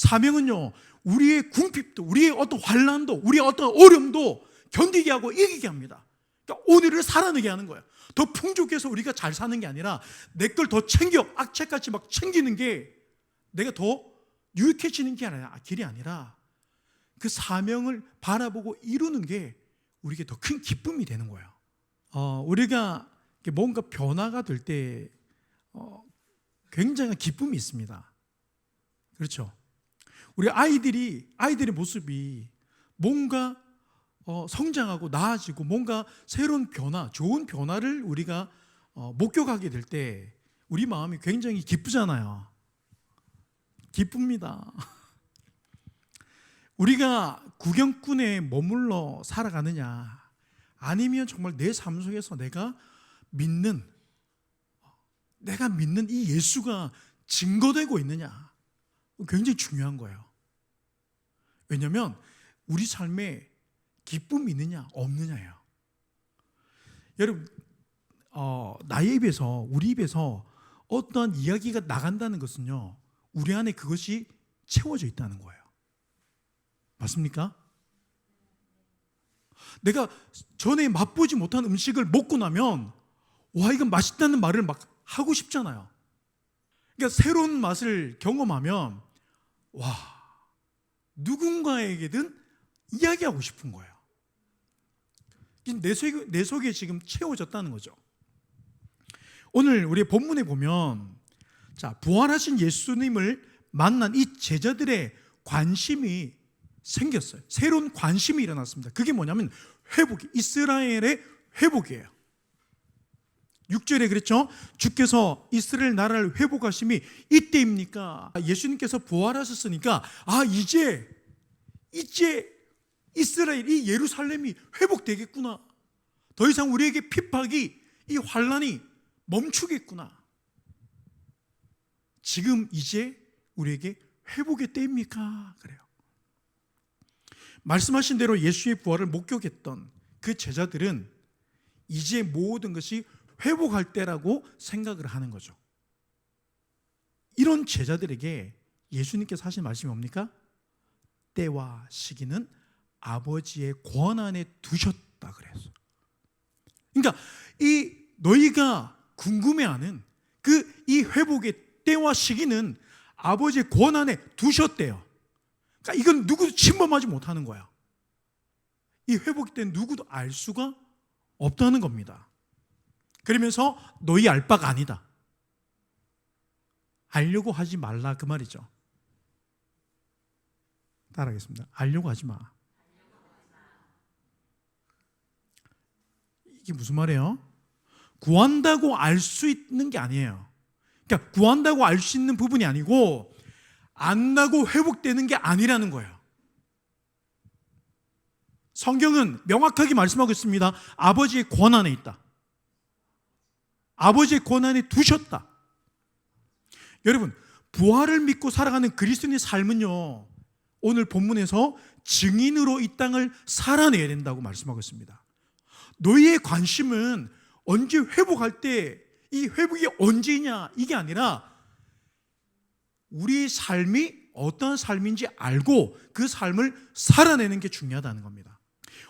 사명은요, 우리의 궁핍도, 우리의 어떤 환난도, 우리의 어떤 어려움도 견디게 하고 이기게 합니다. 그러니까 오늘을 살아내게 하는 거예요. 더 풍족해서 우리가 잘 사는 게 아니라 내 걸 더 챙겨 악착같이 막 챙기는 게 내가 더 유익해지는 게 아니라, 길이 아니라 그 사명을 바라보고 이루는 게 우리에게 더 큰 기쁨이 되는 거예요. 우리가 뭔가 변화가 될 때 굉장한 기쁨이 있습니다. 그렇죠? 우리 아이들의 모습이 뭔가 성장하고 나아지고 뭔가 새로운 변화, 좋은 변화를 우리가 목격하게 될 때 우리 마음이 굉장히 기쁘잖아요. 기쁩니다. 우리가 구경꾼에 머물러 살아가느냐, 아니면 정말 내 삶 속에서 내가 믿는 이 예수가 증거되고 있느냐, 굉장히 중요한 거예요. 왜냐하면 우리 삶에 기쁨이 있느냐 없느냐예요. 여러분, 나의 입에서, 우리 입에서 어떠한 이야기가 나간다는 것은요, 우리 안에 그것이 채워져 있다는 거예요. 맞습니까? 내가 전에 맛보지 못한 음식을 먹고 나면 와, 이건 맛있다는 말을 막 하고 싶잖아요. 그러니까 새로운 맛을 경험하면 와, 누군가에게든 이야기하고 싶은 거예요. 내 속에 지금 채워졌다는 거죠. 오늘 우리 본문에 보면, 부활하신 예수님을 만난 이 제자들의 관심이 생겼어요. 새로운 관심이 일어났습니다. 그게 뭐냐면 이스라엘의 회복이에요. 6절에 그랬죠. 주께서 이스라엘 나라를 회복하심이 이때입니까? 예수님께서 부활하셨으니까 이제 이스라엘이, 예루살렘이 회복되겠구나. 더 이상 우리에게 핍박이, 이 환난이 멈추겠구나. 지금 이제 우리에게 회복의 때입니까? 그래요. 말씀하신 대로 예수의 부활을 목격했던 그 제자들은 이제 모든 것이 회복할 때라고 생각을 하는 거죠. 이런 제자들에게 예수님께서 하신 말씀이 뭡니까? 때와 시기는 아버지의 권한에 두셨다 그랬어요. 그러니까 너희가 궁금해하는 이 회복의 때와 시기는 아버지의 권한에 두셨대요. 그러니까 이건 누구도 침범하지 못하는 거야. 이 회복 때는 누구도 알 수가 없다는 겁니다. 그러면서 너희 알 바가 아니다. 알려고 하지 말라, 그 말이죠. 따라하겠습니다. 알려고 하지 마. 이게 무슨 말이에요? 구한다고 알 수 있는 게 아니에요. 그러니까 구한다고 알 수 있는 부분이 아니고 안다고 회복되는 게 아니라는 거예요. 성경은 명확하게 말씀하고 있습니다. 아버지의 권한에 있다. 아버지의 권한에 두셨다. 여러분, 부활을 믿고 살아가는 그리스도인의 삶은요, 오늘 본문에서 증인으로 이 땅을 살아내야 된다고 말씀하고 있습니다. 너희의 관심은 언제 회복할 때, 이 회복이 언제냐, 이게 아니라 우리의 삶이 어떤 삶인지 알고 그 삶을 살아내는 게 중요하다는 겁니다.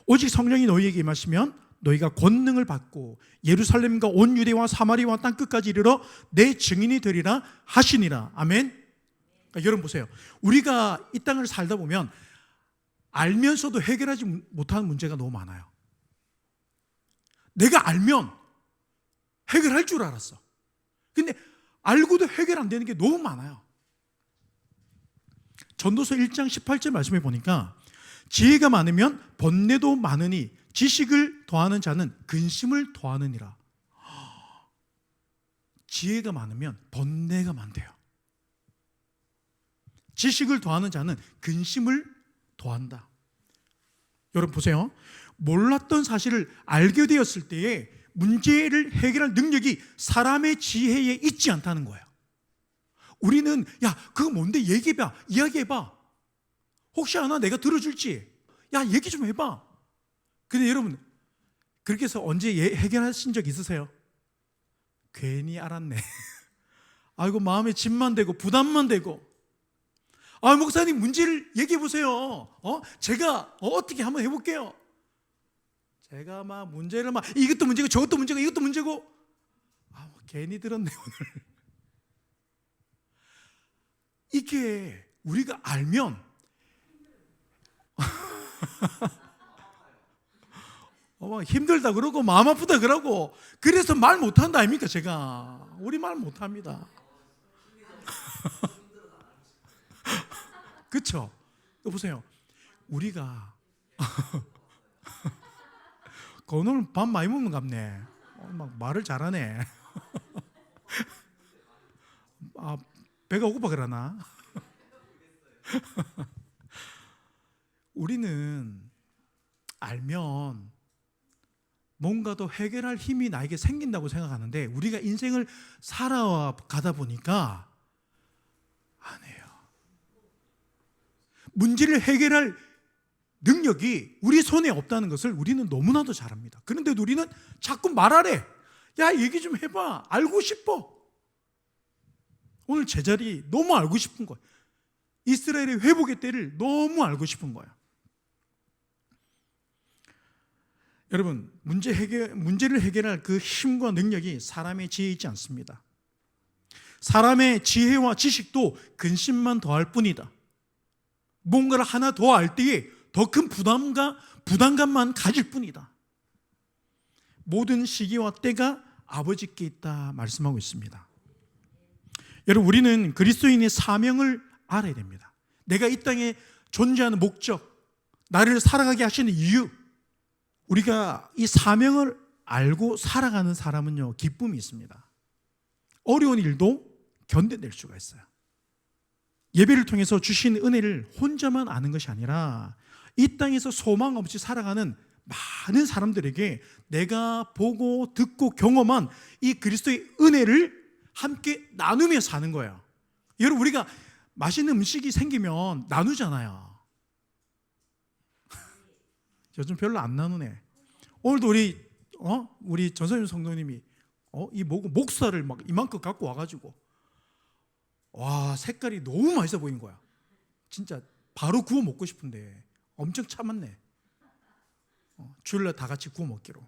오직 성령이 너희에게 임하시면 너희가 권능을 받고 예루살렘과 온 유대와 사마리아와 땅끝까지 이르러 내 증인이 되리라 하시니라. 아멘. 그러니까 여러분 보세요. 우리가 이 땅을 살다 보면 알면서도 해결하지 못하는 문제가 너무 많아요. 내가 알면 해결할 줄 알았어. 근데 알고도 해결 안 되는 게 너무 많아요. 전도서 1장 18절 말씀해 보니까 지혜가 많으면 번뇌도 많으니 지식을 더하는 자는 근심을 더하느니라. 지혜가 많으면 번뇌가 많대요. 지식을 더하는 자는 근심을 더한다. 여러분 보세요. 몰랐던 사실을 알게 되었을 때에 문제를 해결할 능력이 사람의 지혜에 있지 않다는 거예요. 우리는 그거 뭔데 얘기해봐, 이야기해봐. 혹시 하나 내가 들어줄지. 얘기 좀 해봐. 근데 여러분, 그렇게 해서 언제 해결하신 적 있으세요? 괜히 알았네. 아이고, 마음에 짐만 되고 부담만 되고, 목사님 문제를 얘기해 보세요. 제가 어떻게 한번 해볼게요. 제가 막 문제를 이것도 문제고 저것도 문제고 이것도 문제고 괜히 들었네 오늘. 이게 우리가 알면 힘들다 그러고 마음 아프다 그러고 그래서 말 못한다 아닙니까? 제가 우리 말 못합니다. 그렇죠? 보세요. 우리가 오늘 밥 많이 먹는 갑네. 막 말을 잘하네. 배가 고파 그러나? 우리는 알면 뭔가 더 해결할 힘이 나에게 생긴다고 생각하는데 우리가 인생을 살아가다 보니까 안 해요. 문제를 해결할 능력이 우리 손에 없다는 것을 우리는 너무나도 잘 압니다. 그런데도 우리는 자꾸 말하래. 야, 얘기 좀 해봐. 알고 싶어. 오늘 제자리 너무 알고 싶은 거예요. 이스라엘의 회복의 때를 너무 알고 싶은 거예요. 여러분, 문제를 해결할 그 힘과 능력이 사람의 지혜에 있지 않습니다. 사람의 지혜와 지식도 근심만 더할 뿐이다. 뭔가를 하나 더 알 때에 더 큰 부담감만 가질 뿐이다. 모든 시기와 때가 아버지께 있다 말씀하고 있습니다. 여러분, 우리는 그리스도인의 사명을 알아야 됩니다. 내가 이 땅에 존재하는 목적, 나를 살아가게 하시는 이유, 우리가 이 사명을 알고 살아가는 사람은요, 기쁨이 있습니다. 어려운 일도 견뎌낼 수가 있어요. 예배를 통해서 주신 은혜를 혼자만 아는 것이 아니라 이 땅에서 소망 없이 살아가는 많은 사람들에게 내가 보고 듣고 경험한 이 그리스도의 은혜를 함께 나누며 사는 거예요. 여러분, 우리가 맛있는 음식이 생기면 나누잖아요. 요즘 별로 안 나누네. 오늘도 우리 전선윤 성도님이 이 목살을 막 이만큼 갖고 와가지고 색깔이 너무 맛있어 보인 거야. 진짜 바로 구워 먹고 싶은데 엄청 참았네. 주일날 다 같이 구워 먹기로.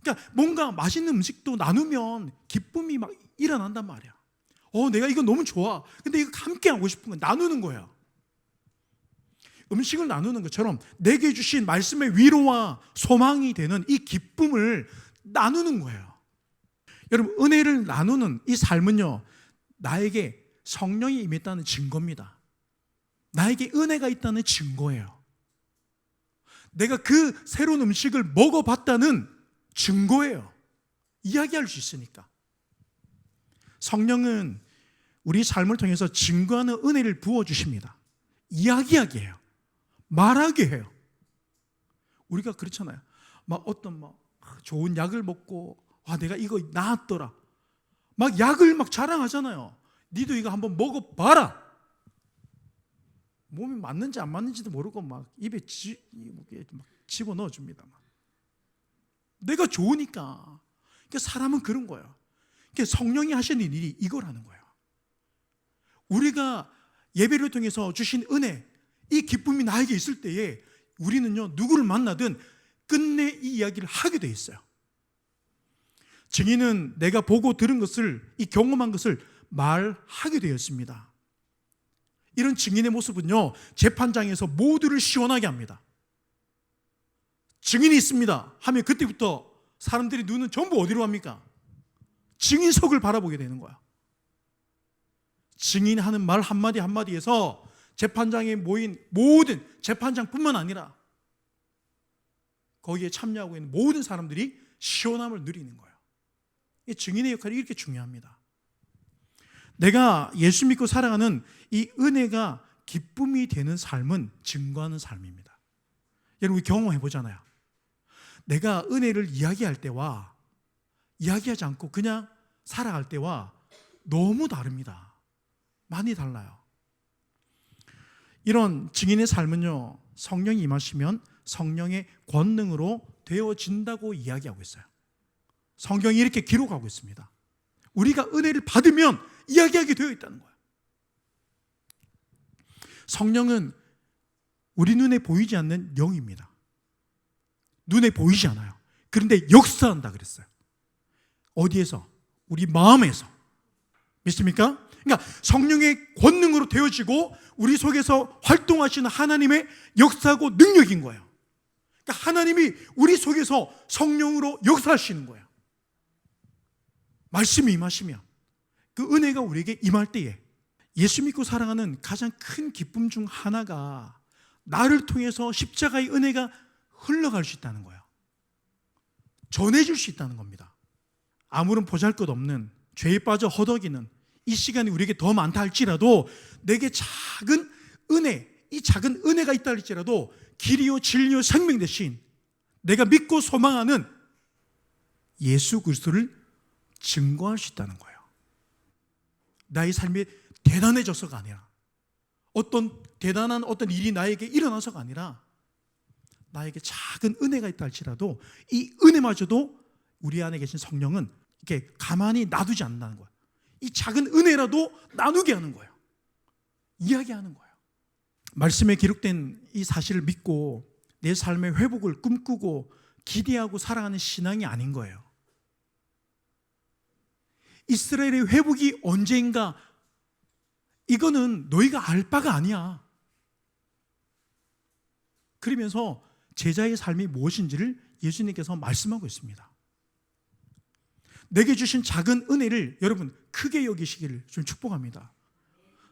그러니까 뭔가 맛있는 음식도 나누면 기쁨이 막 일어난단 말이야. 내가 이거 너무 좋아. 근데 이거 함께 하고 싶은 건 나누는 거야. 음식을 나누는 것처럼 내게 주신 말씀의 위로와 소망이 되는 이 기쁨을 나누는 거예요. 여러분, 은혜를 나누는 이 삶은요, 나에게 성령이 임했다는 증거입니다. 나에게 은혜가 있다는 증거예요. 내가 그 새로운 음식을 먹어봤다는 증거예요. 이야기할 수 있으니까. 성령은 우리 삶을 통해서 증거하는 은혜를 부어주십니다. 이야기하게 해요. 말하게 해요. 우리가 그렇잖아요. 어떤 좋은 약을 먹고 내가 이거 나았더라. 약을 자랑하잖아요. 니도 이거 한번 먹어봐라. 몸이 맞는지 안 맞는지도 모르고 입에 집어넣어 줍니다. 내가 좋으니까. 그러니까 사람은 그런 거예요. 그러니까 성령이 하시는 일이 이거라는 거예요. 우리가 예배를 통해서 주신 은혜, 이 기쁨이 나에게 있을 때에 우리는요, 누구를 만나든 끝내 이 이야기를 하게 돼 있어요. 증인은 내가 보고 들은 것을, 이 경험한 것을 말하게 되었습니다. 이런 증인의 모습은요, 재판장에서 모두를 시원하게 합니다. 증인이 있습니다 하면 그때부터 사람들이 눈은 전부 어디로 갑니까? 증인석을 바라보게 되는 거야. 증인하는 말 한마디 한마디에서 재판장에 모인 모든 재판장뿐만 아니라 거기에 참여하고 있는 모든 사람들이 시원함을 누리는 거예요. 이 증인의 역할이 이렇게 중요합니다. 내가 예수 믿고 살아가는 이 은혜가 기쁨이 되는 삶은 증거하는 삶입니다. 여러분, 경험해 보잖아요. 내가 은혜를 이야기할 때와 이야기하지 않고 그냥 살아갈 때와 너무 다릅니다. 많이 달라요. 이런 증인의 삶은요, 성령이 임하시면 성령의 권능으로 되어진다고 이야기하고 있어요. 성경이 이렇게 기록하고 있습니다. 우리가 은혜를 받으면 이야기하게 되어 있다는 거예요. 성령은 우리 눈에 보이지 않는 영입니다. 눈에 보이지 않아요. 그런데 역사한다 그랬어요. 어디에서? 우리 마음에서. 믿습니까? 그러니까 성령의 권능으로 되어지고 우리 속에서 활동하시는 하나님의 역사고 능력인 거예요. 그러니까 하나님이 우리 속에서 성령으로 역사하시는 거예요. 말씀이 임하시면 그 은혜가 우리에게 임할 때에 예수 믿고 살아가는 가장 큰 기쁨 중 하나가 나를 통해서 십자가의 은혜가 흘러갈 수 있다는 거예요. 전해질 수 있다는 겁니다. 아무런 보잘것없는 죄에 빠져 허덕이는 이 시간이 우리에게 더 많다 할지라도 내게 작은 은혜, 이 작은 은혜가 있다 할지라도 길이요 진리요 생명 대신 내가 믿고 소망하는 예수 그리스도를 증거할 수 있다는 거예요. 나의 삶이 대단해져서가 아니라 어떤 대단한 어떤 일이 나에게 일어나서가 아니라 나에게 작은 은혜가 있다 할지라도 이 은혜마저도 우리 안에 계신 성령은 이렇게 가만히 놔두지 않는다는 거예요. 이 작은 은혜라도 나누게 하는 거예요. 이야기하는 거예요. 말씀에 기록된 이 사실을 믿고 내 삶의 회복을 꿈꾸고 기대하고 살아가는 신앙이 아닌 거예요. 이스라엘의 회복이 언제인가? 이거는 너희가 알 바가 아니야. 그러면서 제자의 삶이 무엇인지를 예수님께서 말씀하고 있습니다. 내게 주신 작은 은혜를 여러분 크게 여기시기를 좀 축복합니다.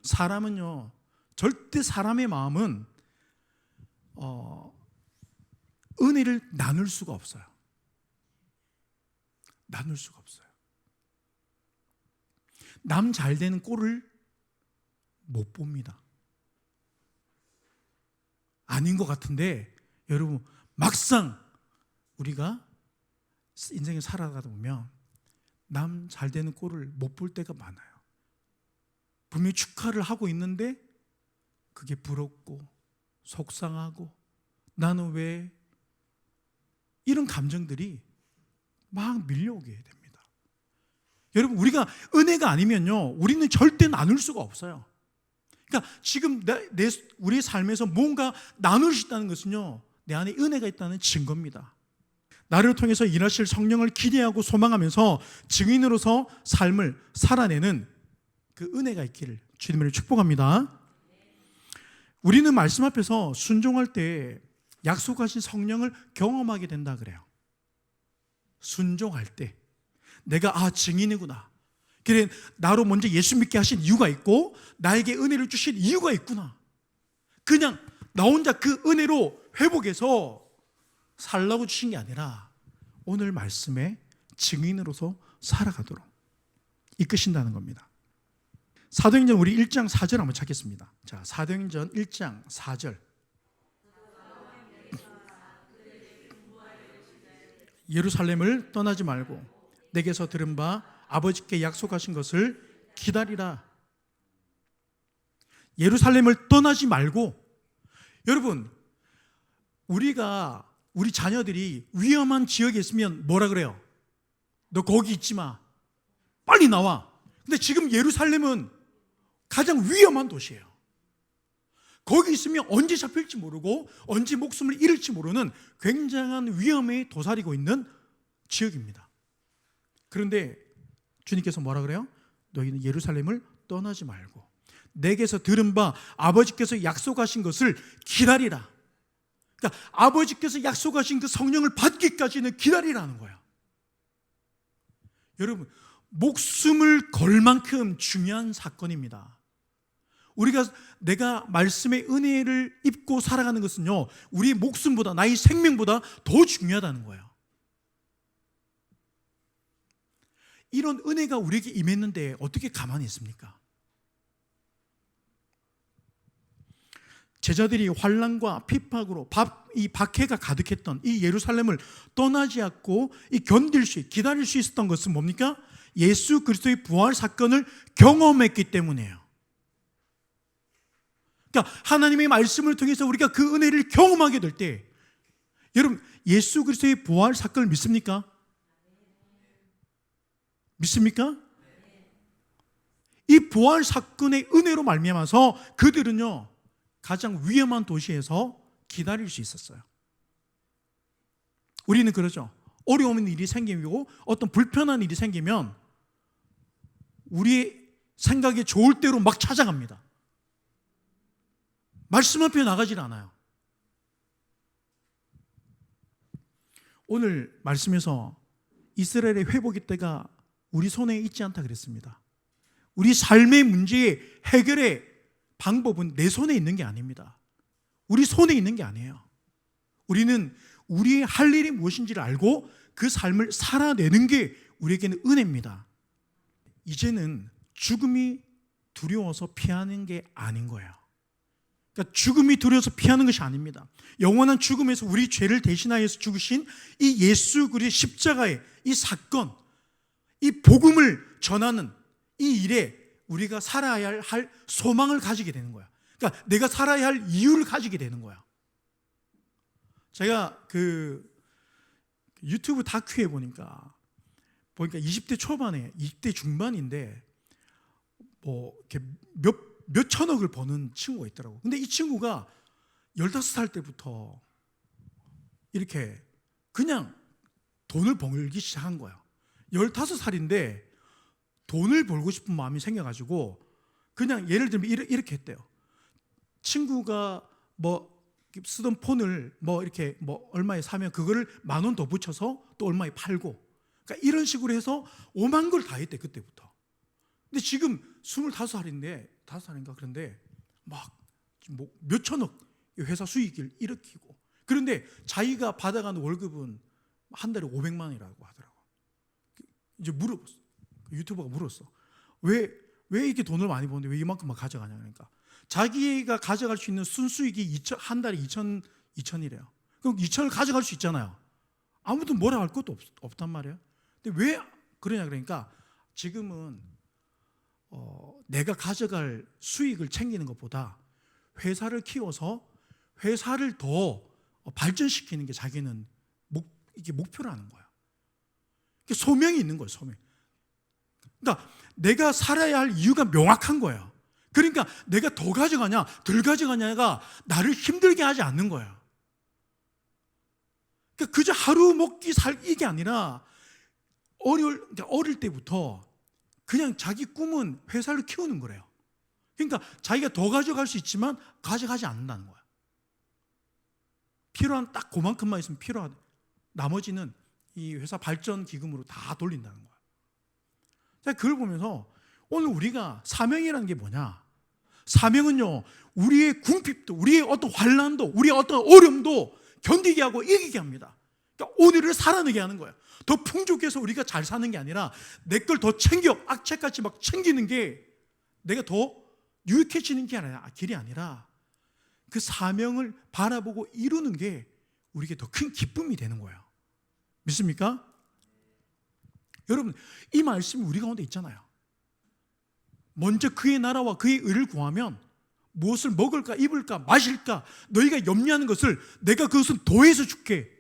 사람은요, 절대 사람의 마음은 은혜를 나눌 수가 없어요. 나눌 수가 없어요. 남 잘 되는 꼴을 못 봅니다. 아닌 것 같은데 여러분 막상 우리가 인생을 살아가다 보면 남 잘 되는 꼴을 못 볼 때가 많아요. 분명히 축하를 하고 있는데 그게 부럽고 속상하고 나는 왜 이런 감정들이 막 밀려오게 됩니다. 여러분 우리가 은혜가 아니면요 우리는 절대 나눌 수가 없어요. 그러니까 지금 우리의 삶에서 뭔가 나눌 수 있다는 것은요 내 안에 은혜가 있다는 증거입니다. 나를 통해서 일하실 성령을 기대하고 소망하면서 증인으로서 삶을 살아내는 그 은혜가 있기를 주님을 축복합니다. 우리는 말씀 앞에서 순종할 때 약속하신 성령을 경험하게 된다 그래요. 순종할 때 내가 증인이구나. 그래 나로 먼저 예수 믿게 하신 이유가 있고 나에게 은혜를 주신 이유가 있구나. 그냥 나 혼자 그 은혜로 회복해서 살라고 주신 게 아니라 오늘 말씀에 증인으로서 살아가도록 이끄신다는 겁니다. 사도행전 우리 1장 4절 한번 찾겠습니다. 자, 사도행전 1장 4절. 예루살렘을 떠나지 말고 내게서 들은 바 아버지께 약속하신 것을 기다리라. 예루살렘을 떠나지 말고 여러분 우리 자녀들이 위험한 지역에 있으면 뭐라 그래요? 너 거기 있지 마. 빨리 나와. 근데 지금 예루살렘은 가장 위험한 도시예요. 거기 있으면 언제 잡힐지 모르고 언제 목숨을 잃을지 모르는 굉장한 위험에 도사리고 있는 지역입니다. 그런데 주님께서 뭐라 그래요? 너희는 예루살렘을 떠나지 말고 내게서 들은 바 아버지께서 약속하신 것을 기다리라. 그러니까 아버지께서 약속하신 그 성령을 받기까지는 기다리라는 거예요. 여러분 목숨을 걸 만큼 중요한 사건입니다. 내가 말씀의 은혜를 입고 살아가는 것은요 우리의 목숨보다 나의 생명보다 더 중요하다는 거예요. 이런 은혜가 우리에게 임했는데 어떻게 가만히 있습니까? 제자들이 환난과 핍박으로 이 박해가 가득했던 이 예루살렘을 떠나지 않고 기다릴 수 있었던 것은 뭡니까? 예수 그리스도의 부활 사건을 경험했기 때문이에요. 그러니까 하나님의 말씀을 통해서 우리가 그 은혜를 경험하게 될 때 여러분 예수 그리스도의 부활 사건을 믿습니까? 믿습니까? 이 부활 사건의 은혜로 말미암아서 그들은요 가장 위험한 도시에서 기다릴 수 있었어요. 우리는 그러죠. 어려운 일이 생기고 어떤 불편한 일이 생기면 우리 생각에 좋을 대로 막 찾아갑니다. 말씀 앞에 나가질 않아요. 오늘 말씀에서 이스라엘의 회복의 때가 우리 손에 있지 않다 그랬습니다. 우리 삶의 문제의 해결의 방법은 내 손에 있는 게 아닙니다. 우리 손에 있는 게 아니에요. 우리는 우리의 할 일이 무엇인지를 알고 그 삶을 살아내는 게 우리에게는 은혜입니다. 이제는 죽음이 두려워서 피하는 게 아닌 거예요. 그러니까 죽음이 두려워서 피하는 것이 아닙니다. 영원한 죽음에서 우리 죄를 대신하여서 죽으신 이 예수 그리스도의 십자가의 이 사건, 이 복음을 전하는 이 일에 우리가 살아야 할 소망을 가지게 되는 거야. 그러니까 내가 살아야 할 이유를 가지게 되는 거야. 제가 그 유튜브 다큐에 보니까 20대 초반에 20대 중반인데 뭐 이렇게 몇 천억을 버는 친구가 있더라고. 근데 이 친구가 15살 때부터 이렇게 그냥 돈을 벌기 시작한 거야. 15살인데 돈을 벌고 싶은 마음이 생겨가지고 그냥 예를 들면 이렇게 했대요. 친구가 뭐 쓰던 폰을 뭐 이렇게 뭐 얼마에 사면 그거를 10,000원 더 붙여서 또 얼마에 팔고, 그러니까 이런 식으로 해서 오만 걸 다 했대 그때부터. 근데 지금 25살인데 5살인가 그런데 막 뭐 몇천억 회사 수익을 일으키고, 그런데 자기가 받아가는 월급은 한 달에 500만 원이라고 하더라고. 이제 물어봤어. 유튜버가 물었어. 왜 이렇게 돈을 많이 버는데 왜 이만큼만 가져가냐. 그러니까 자기가 가져갈 수 있는 순수익이 한 달에 2,000이래요. 그럼 2,000을 가져갈 수 있잖아요. 아무도 뭐라 할 것도 없단 말이에요. 근데 왜 그러냐 그러니까 지금은 내가 가져갈 수익을 챙기는 것보다 회사를 키워서 회사를 더 발전시키는 게 자기는 이게 목표라는 거야. 소명이 있는 거예요, 소명. 그러니까 내가 살아야 할 이유가 명확한 거예요. 그러니까 내가 더 가져가냐, 덜 가져가냐가 나를 힘들게 하지 않는 거야. 그러니까 그저 하루 먹기 살 이게 아니라 어릴 때부터 그냥 자기 꿈은 회사를 키우는 거래요. 그러니까 자기가 더 가져갈 수 있지만 가져가지 않는다는 거야. 필요한 딱 그만큼만 있으면 필요하다. 나머지는 이 회사 발전 기금으로 다 돌린다는 거야. 자, 그걸 보면서 오늘 우리가 사명이라는 게 뭐냐? 사명은요, 우리의 궁핍도, 우리의 어떤 환난도, 우리의 어떤 어려움도 견디게 하고 이기게 합니다. 그러니까 오늘을 살아내게 하는 거예요. 더 풍족해서 우리가 잘 사는 게 아니라 내 걸 더 챙겨 악착같이 막 챙기는 게 내가 더 유익해지는 게 아니라, 길이 아니라 그 사명을 바라보고 이루는 게 우리에게 더 큰 기쁨이 되는 거예요. 믿습니까? 여러분, 이 말씀이 우리 가운데 있잖아요. 먼저 그의 나라와 그의 의를 구하면 무엇을 먹을까, 입을까, 마실까 너희가 염려하는 것을 내가 그것은 더해서 줄게.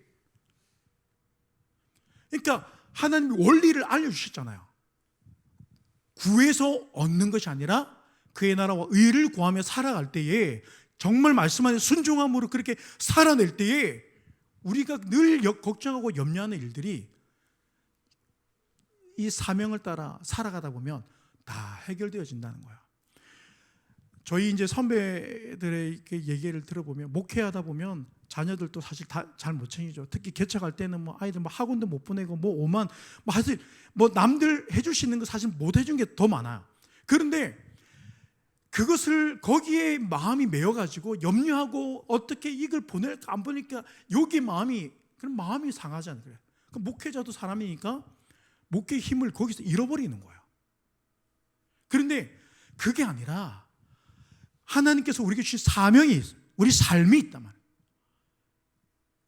그러니까 하나님이 원리를 알려주셨잖아요. 구해서 얻는 것이 아니라 그의 나라와 의를 구하며 살아갈 때에 정말 말씀 안에 순종함으로 그렇게 살아낼 때에 우리가 늘 걱정하고 염려하는 일들이 이 사명을 따라 살아가다 보면 다 해결되어진다는 거야. 저희 이제 선배들의 얘기를 들어보면 목회하다 보면 자녀들도 사실 다 잘 못 챙기죠. 특히 개척할 때는 뭐 아이들 뭐 학원도 못 보내고 뭐 오만 뭐 사실 뭐 남들 해줄 수 있는 거 사실 못 해준 게 더 많아요. 그런데 그것을 거기에 마음이 메어가지고 염려하고 어떻게 이걸 보낼까 안 보낼까 여기 마음이 그런 마음이 상하잖아요. 그래. 그 목회자도 사람이니까 목회의 힘을 거기서 잃어버리는 거예요. 그런데 그게 아니라 하나님께서 우리에게 주신 사명이 있어요. 우리 삶이 있단 말이에요.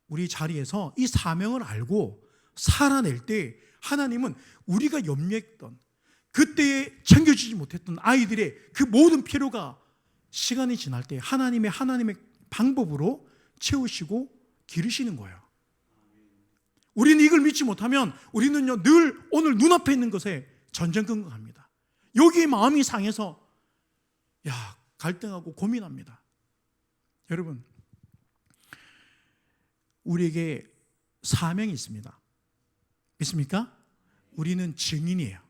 우리 자리에서 이 사명을 알고 살아낼 때 하나님은 우리가 염려했던 그때에 챙겨주지 못했던 아이들의 그 모든 필요가 시간이 지날 때 하나님의 방법으로 채우시고 기르시는 거예요. 우리는 이걸 믿지 못하면 우리는요 늘 오늘 눈앞에 있는 것에 전전긍긍합니다. 여기에 마음이 상해서 갈등하고 고민합니다. 여러분, 우리에게 사명이 있습니다. 믿습니까? 우리는 증인이에요.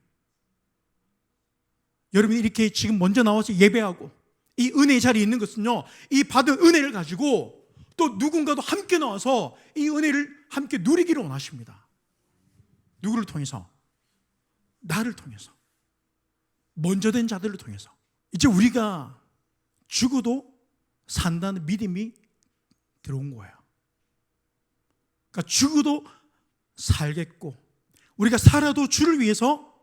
여러분이 이렇게 지금 먼저 나와서 예배하고 이 은혜의 자리에 있는 것은요, 이 받은 은혜를 가지고 또 누군가도 함께 나와서 이 은혜를 함께 누리기를 원하십니다. 누구를 통해서? 나를 통해서, 먼저 된 자들을 통해서. 이제 우리가 죽어도 산다는 믿음이 들어온 거예요. 그러니까 죽어도 살겠고, 우리가 살아도 주를 위해서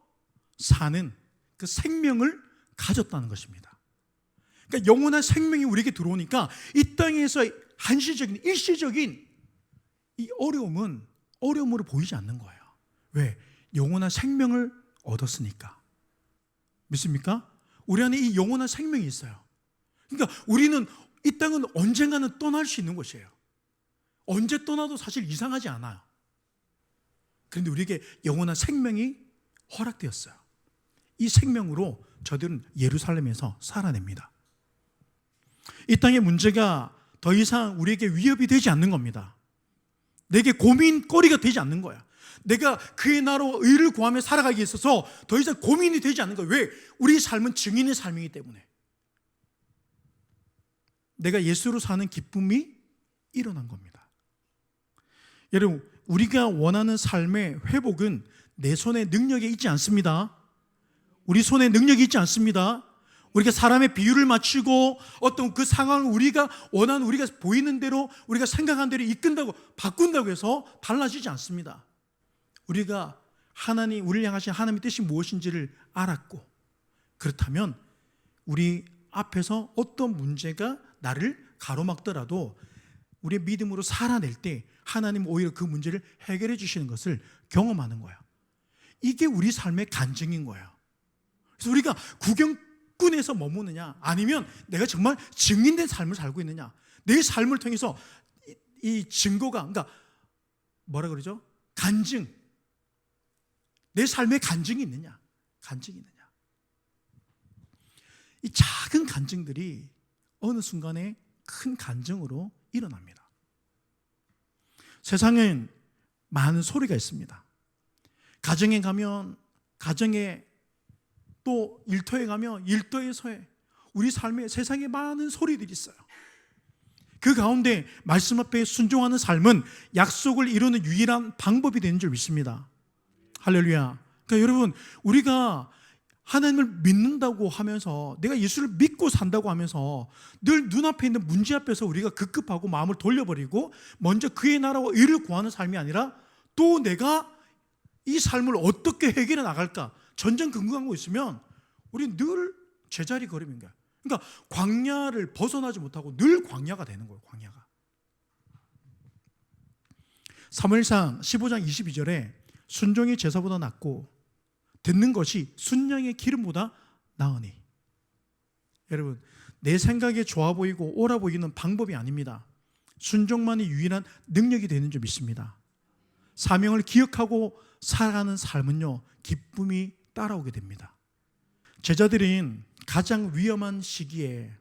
사는 그 생명을 가졌다는 것입니다. 그러니까 영원한 생명이 우리에게 들어오니까 이 땅에서 한시적인, 일시적인 이 어려움은 어려움으로 보이지 않는 거예요. 왜? 영원한 생명을 얻었으니까. 믿습니까? 우리 안에 이 영원한 생명이 있어요. 그러니까 우리는 이 땅은 언젠가는 떠날 수 있는 것이에요. 언제 떠나도 사실 이상하지 않아요. 그런데 우리에게 영원한 생명이 허락되었어요. 이 생명으로 저들은 예루살렘에서 살아냅니다. 이 땅의 문제가 더 이상 우리에게 위협이 되지 않는 겁니다. 내게 고민거리가 되지 않는 거야. 내가 그의 나라와 의를 구하며 살아가기에 있어서 더 이상 고민이 되지 않는 거야. 왜? 우리 삶은 증인의 삶이기 때문에. 내가 예수로 사는 기쁨이 일어난 겁니다. 여러분, 우리가 원하는 삶의 회복은 내 손에 능력이 있지 않습니다. 우리 손에 능력이 있지 않습니다. 우리가 사람의 비유를 맞추고 어떤 그 상황을 우리가 원하는, 우리가 보이는 대로, 우리가 생각한 대로 이끈다고, 바꾼다고 해서 달라지지 않습니다. 우리가 우리를 향하신 하나님의 뜻이 무엇인지를 알았고, 그렇다면 우리 앞에서 어떤 문제가 나를 가로막더라도 우리의 믿음으로 살아낼 때 하나님 오히려 그 문제를 해결해 주시는 것을 경험하는 거예요. 이게 우리 삶의 간증인 거예요. 그래서 우리가 구경꾼에서 머무느냐, 아니면 내가 정말 증인된 삶을 살고 있느냐, 내 삶을 통해서 이 증거가, 그러니까 뭐라 그러죠? 간증, 내 삶의 간증이 있느냐, 간증이 있느냐. 이 작은 간증들이 어느 순간에 큰 간증으로 일어납니다. 세상엔 많은 소리가 있습니다. 가정에 가면 가정에, 또 일터에 가면 일터에서의 우리 삶에 세상에 많은 소리들이 있어요. 그 가운데 말씀 앞에 순종하는 삶은 약속을 이루는 유일한 방법이 되는 줄 믿습니다. 할렐루야. 그러니까 여러분, 우리가 하나님을 믿는다고 하면서, 내가 예수를 믿고 산다고 하면서 늘 눈앞에 있는 문제 앞에서 우리가 급급하고 마음을 돌려버리고 먼저 그의 나라와 의를 구하는 삶이 아니라, 또 내가 이 삶을 어떻게 해결해 나갈까 전전긍긍하고 있으면 우리 늘 제자리 걸음인 거야. 그러니까 광야를 벗어나지 못하고 늘 광야가 되는 거예요. 광야가. 사무엘상 15장 22절에 순종이 제사보다 낫고 듣는 것이 순양의 기름보다 나으니. 여러분, 내 생각에 좋아 보이고 옳아 보이는 방법이 아닙니다. 순종만이 유일한 능력이 되는 줄 믿습니다. 사명을 기억하고 살아가는 삶은요, 기쁨이 따라오게 됩니다. 제자들은 가장 위험한 시기에,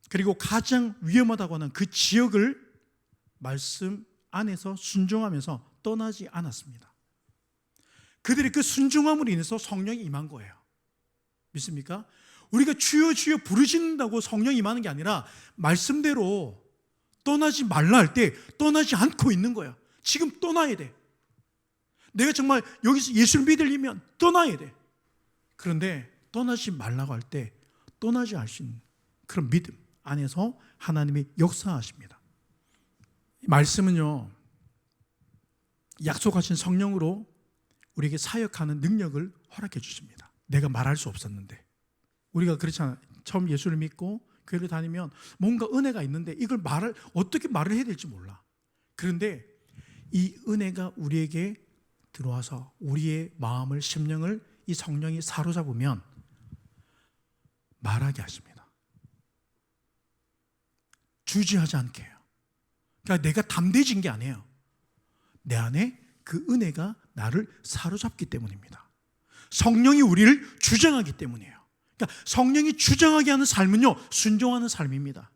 그리고 가장 위험하다고 하는 그 지역을 말씀 안에서 순종하면서 떠나지 않았습니다. 그들의 그 순종함으로 인해서 성령이 임한 거예요. 믿습니까? 우리가 주여 주여 부르신다고 성령이 임하는 게 아니라 말씀대로 떠나지 말라 할 때 떠나지 않고 있는 거예요. 지금 떠나야 돼. 내가 정말 여기서 예수를 믿으려면 떠나야 돼. 그런데 떠나지 말라고 할 때 떠나지 않을 수 있는 그런 믿음 안에서 하나님이 역사하십니다. 말씀은요, 약속하신 성령으로 우리에게 사역하는 능력을 허락해 주십니다. 내가 말할 수 없었는데, 우리가 그렇잖아요. 처음 예수를 믿고 교회를 다니면 뭔가 은혜가 있는데 이걸 어떻게 말을 해야 될지 몰라. 그런데 이 은혜가 우리에게 들어와서 우리의 마음을, 심령을 이 성령이 사로잡으면 말하게 하십니다. 주저하지 않게 해요. 그러니까 내가 담대해진 게 아니에요. 내 안에 그 은혜가 나를 사로잡기 때문입니다. 성령이 우리를 주장하기 때문이에요. 그러니까 성령이 주장하게 하는 삶은요, 순종하는 삶입니다.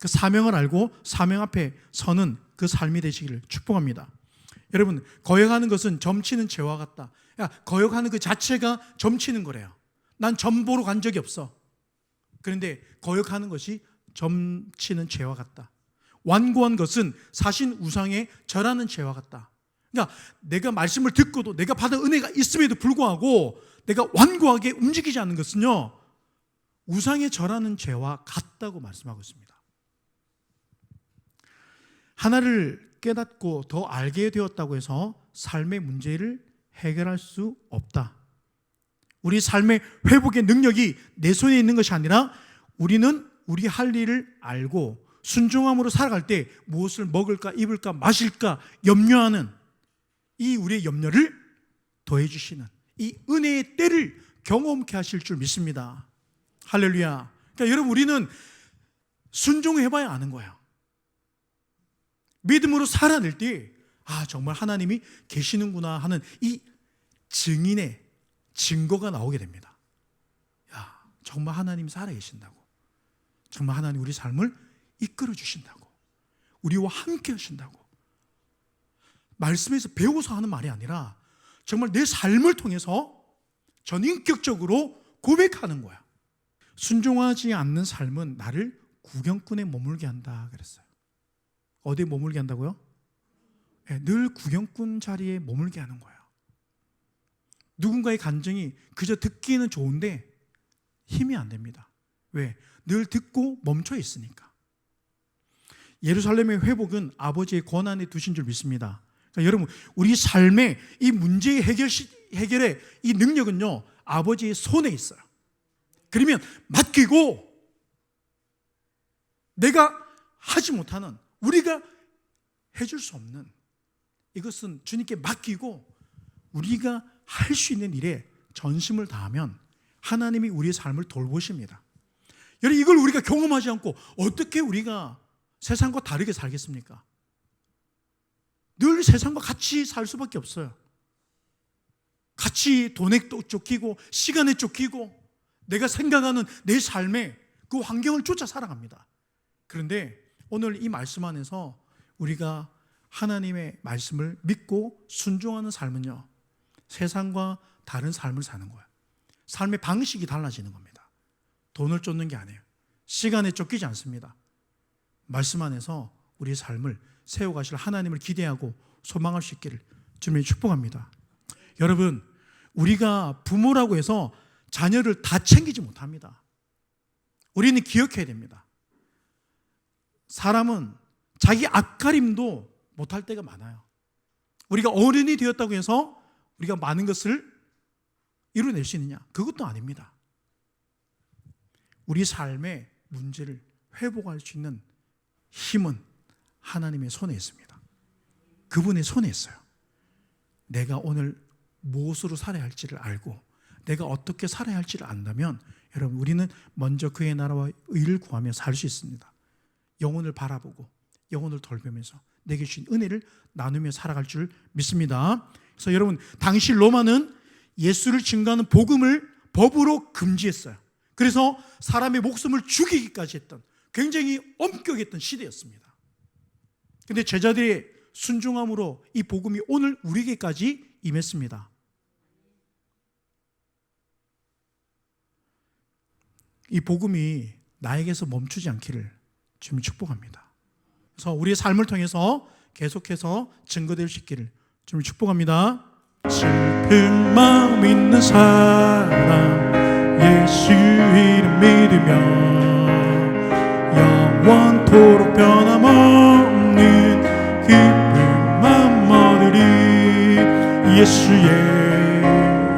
그 사명을 알고 사명 앞에 서는 그 삶이 되시기를 축복합니다. 여러분, 거역하는 것은 점치는 죄와 같다. 거역하는 그 자체가 점치는 거래요. 난 점 보러 간 적이 없어. 그런데 거역하는 것이 점치는 죄와 같다. 완고한 것은 사신 우상에 절하는 죄와 같다. 그러니까 내가 말씀을 듣고도 내가 받은 은혜가 있음에도 불구하고 내가 완고하게 움직이지 않는 것은요, 우상에 절하는 죄와 같다고 말씀하고 있습니다. 하나를 깨닫고 더 알게 되었다고 해서 삶의 문제를 해결할 수 없다. 우리 삶의 회복의 능력이 내 손에 있는 것이 아니라 우리는 우리 할 일을 알고 순종함으로 살아갈 때 무엇을 먹을까, 입을까, 마실까 염려하는 이 우리의 염려를 더해 주시는 이 은혜의 때를 경험케 하실 줄 믿습니다. 할렐루야. 그러니까 여러분, 우리는 순종해봐야 아는 거예요. 믿음으로 살아낼 때 정말 하나님이 계시는구나 하는 이 증인의 증거가 나오게 됩니다. 정말 하나님이 살아계신다고, 정말 하나님 우리 삶을 이끌어 주신다고, 우리와 함께 하신다고, 말씀에서 배워서 하는 말이 아니라 정말 내 삶을 통해서 전인격적으로 고백하는 거야. 순종하지 않는 삶은 나를 구경꾼에 머물게 한다 그랬어요. 어디에 머물게 한다고요? 늘 구경꾼 자리에 머물게 하는 거예요. 누군가의 간증이 그저 듣기는 좋은데 힘이 안 됩니다. 왜? 늘 듣고 멈춰 있으니까. 예루살렘의 회복은 아버지의 권한에 두신 줄 믿습니다. 그러니까 여러분, 우리 삶의 이 문제의 해결의 이 능력은요, 아버지의 손에 있어요. 그러면 맡기고 내가 하지 못하는, 우리가 해줄 수 없는 이것은 주님께 맡기고 우리가 할 수 있는 일에 전심을 다하면 하나님이 우리의 삶을 돌보십니다. 여러분, 이걸 우리가 경험하지 않고 어떻게 우리가 세상과 다르게 살겠습니까? 늘 세상과 같이 살 수밖에 없어요. 같이 돈에 쫓기고 시간에 쫓기고 내가 생각하는 내 삶에 그 환경을 쫓아 살아갑니다. 그런데 오늘 이 말씀 안에서 우리가 하나님의 말씀을 믿고 순종하는 삶은요, 세상과 다른 삶을 사는 거예요. 삶의 방식이 달라지는 겁니다. 돈을 쫓는 게 아니에요. 시간에 쫓기지 않습니다. 말씀 안에서 우리의 삶을 세워가실 하나님을 기대하고 소망할 수 있기를 주님이 축복합니다. 여러분, 우리가 부모라고 해서 자녀를 다 챙기지 못합니다. 우리는 기억해야 됩니다. 사람은 자기 앞가림도 못할 때가 많아요. 우리가 어른이 되었다고 해서 우리가 많은 것을 이루어낼 수 있느냐? 그것도 아닙니다. 우리 삶의 문제를 회복할 수 있는 힘은 하나님의 손에 있습니다. 그분의 손에 있어요. 내가 오늘 무엇으로 살아야 할지를 알고 내가 어떻게 살아야 할지를 안다면 여러분, 우리는 먼저 그의 나라와 의를 구하며 살 수 있습니다. 영혼을 바라보고 영혼을 돌보면서 내게 주신 은혜를 나누며 살아갈 줄 믿습니다. 그래서 여러분, 당시 로마는 예수를 증거하는 복음을 법으로 금지했어요. 그래서 사람의 목숨을 죽이기까지 했던 굉장히 엄격했던 시대였습니다. 그런데 제자들의 순종함으로 이 복음이 오늘 우리에게까지 임했습니다. 이 복음이 나에게서 멈추지 않기를 주님 축복합니다. 그래서 우리의 삶을 통해서 계속해서 증거될 수 있기를 주님 축복합니다. 슬픈 마음 있는 사람 예수 이름 믿으며 영원토록 변함없는 기쁜 마음 얻으리. 예수의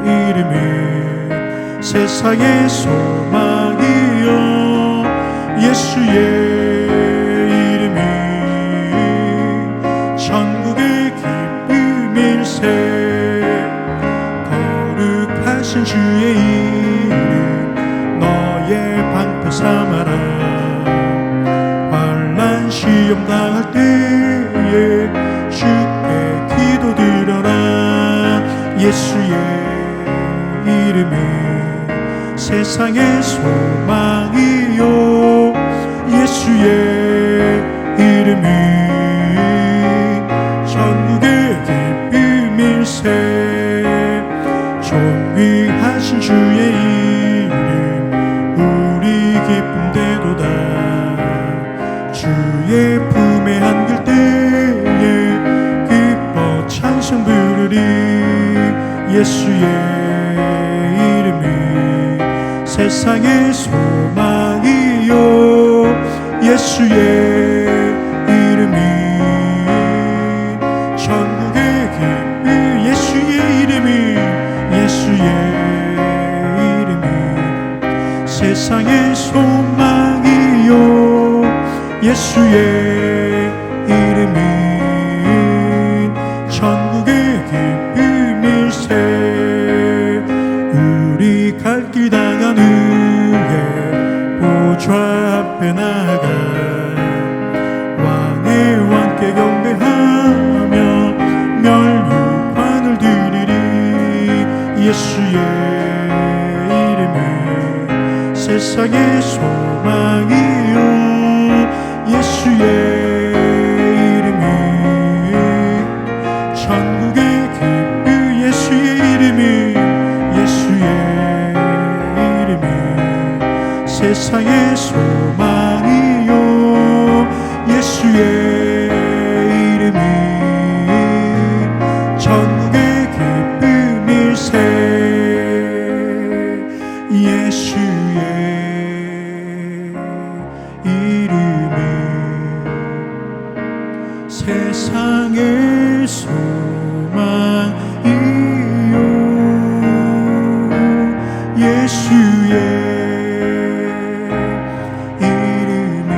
이름은 세상의 소망이요 예수의 거룩하신 주의 이름 너의 방패 삼아라. 환난 시험 당할 때에 주께 기도드려라. 예수의 이름은 세상의 소망이요 예수의 세상의 소망이요 예수의 이름이 천국의 기쁨 예수의 이름이 세상의 소망이요 예수의 이름이 천국의 기쁨일세 우리 갈 길 당한 후에 보좌 앞에 나가 왕의 왕께 경배하며 멸류관을 드리리 예수의 이름이 세상의 소망이요 예수의 이름이 천국의 기쁨 예수의 이름이 세상의 소망이요 예수의 이름이 천국의 기쁨일세 예수의 이름이 세상의 소망이요 예수의 이름이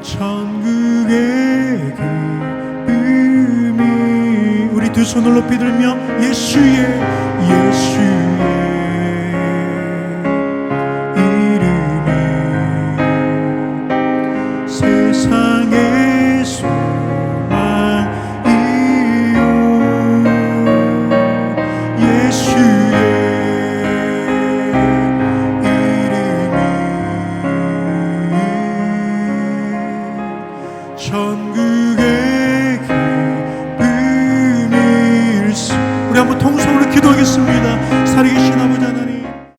천국의 기쁨이 우리 두 손을 높이 들며 예수의 이름이 세상의 소망이요 예수의 이름이 천